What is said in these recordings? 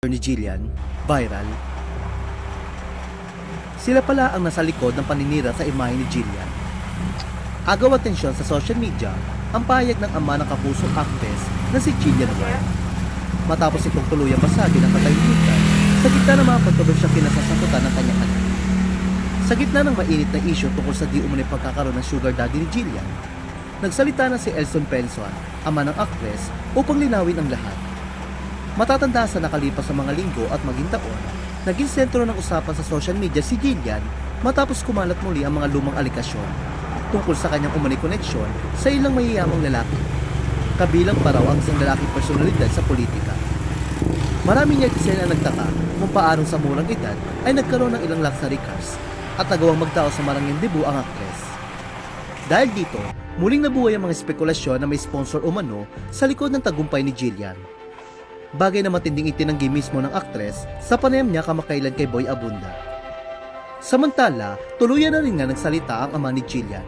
ni Jillian, viral. Sila pala ang nasa likod ng paninira sa imahe ni Jillian. Agaw atensyon sa social media ang payag ng ama ng kapusong actress na si Jillian White. Matapos itong tuluyang basagin ang katahimikan sa gitna ng mga kontrobersyang kinasasakutan ng kanyang anak. Sa gitna ng mainit na isyu tungkol sa di umano'y pagkakaroon ng sugar daddy ni Jillian, nagsalita na si Elson Penson, ama ng actress, upang linawin ang lahat. Matatanda sa nakalipas sa mga linggo at maging taon, naging sentro ng usapan sa social media si Jillian matapos kumalat muli ang mga lumang alikasyon tungkol sa kanyang umano'y koneksyon sa ilang mayayamang lalaki. Kabilang pa raw ang isang lalaking personalidad sa politika. Maraming netizen ang nagtaka kung paanong sa murang edad ay nagkaroon ng ilang luxury cars at nagawang magtao sa marangyang debu ang aktres. Dahil dito, muling nabuhay ang mga spekulasyon na may sponsor umano sa likod ng tagumpay ni Jillian. Bagay na matinding itinanggi mismo ng aktres sa panayam niya kamakailan kay Boy Abunda. Samantala, tuluyan na rin nga nagsalita ang ama ni Jillian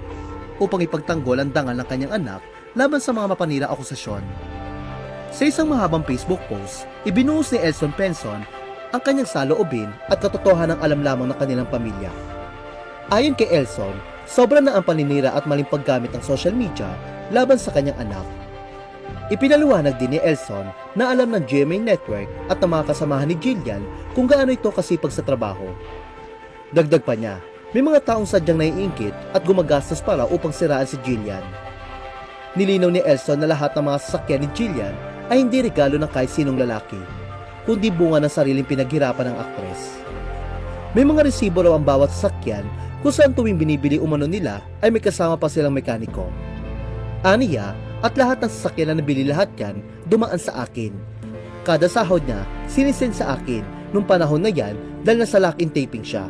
upang ipagtanggol ang dangal ng kanyang anak laban sa mga mapanira akusasyon. Sa isang mahabang Facebook post, ibinuhos ni Elson Penson ang kanyang saloobin at katotohanan ng alam lamang ng kanilang pamilya. Ayon kay Elson, sobra na ang paninira at maling paggamit ng social media laban sa kanyang anak. Ipinaliwanag din ni Elson na alam ng GMA Network at ng mga kasamahan ni Jillian kung gaano ito kasipag sa trabaho. Dagdag pa niya, may mga taong sadyang naiingkit at gumagastos para upang siraan si Jillian. Nilinaw ni Elson na lahat ng mga sasakyan ni Jillian ay hindi regalo ng kahit sinong lalaki, kundi bunga ng sariling pinaghirapan ng aktres. May mga resibo raw ang bawat sasakyan kung saan tuwing binibili umano nila ay may kasama pa silang mekaniko. Aniya, at lahat ng sasakyan na nabili lahat yan, dumaan sa akin. Kada sahod niya, sinisend sa akin nung panahon na yan dahil nasa lock-in taping siya.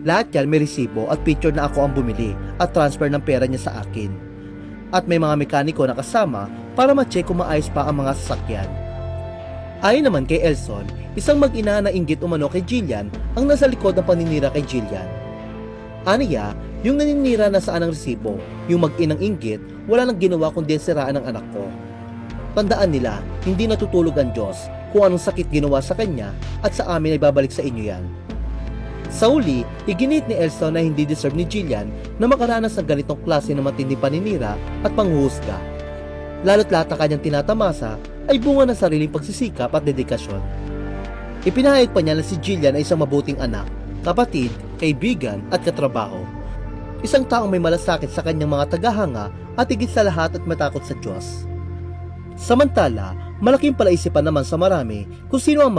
Lahat yan may resibo at picture na ako ang bumili at transfer ng pera niya sa akin. At may mga mekaniko na kasama para ma-check kung maayos pa ang mga sasakyan. Ayon naman kay Elson, isang mag-ina na inggit umano kay Jillian ang nasa likod ng paninira kay Jillian. Aniya, yung naninira na saan ang resibo, yung mag-inang inggit, wala nang ginawa kundi siraan ng anak ko. Tandaan nila, hindi natutulog ang Diyos kung anong sakit ginawa sa kanya at sa amin ay babalik sa inyo yan. Sa uli, iginit ni Elson na hindi deserve ni Jillian na makaranas ng ganitong klase ng matinding paninira at panghuhusga. Lalo't lahat ng kanyang tinatamasa ay bunga ng sariling pagsisikap at dedikasyon. Ipinahayag pa niya na si Jillian ay isang mabuting anak, kapatid, kaibigan at katrabaho. Isang taong may malasakit sa kanyang mga tagahanga at higit sa lahat at matakot sa Diyos. Samantala, malaking palaisipan naman sa marami kung sino ang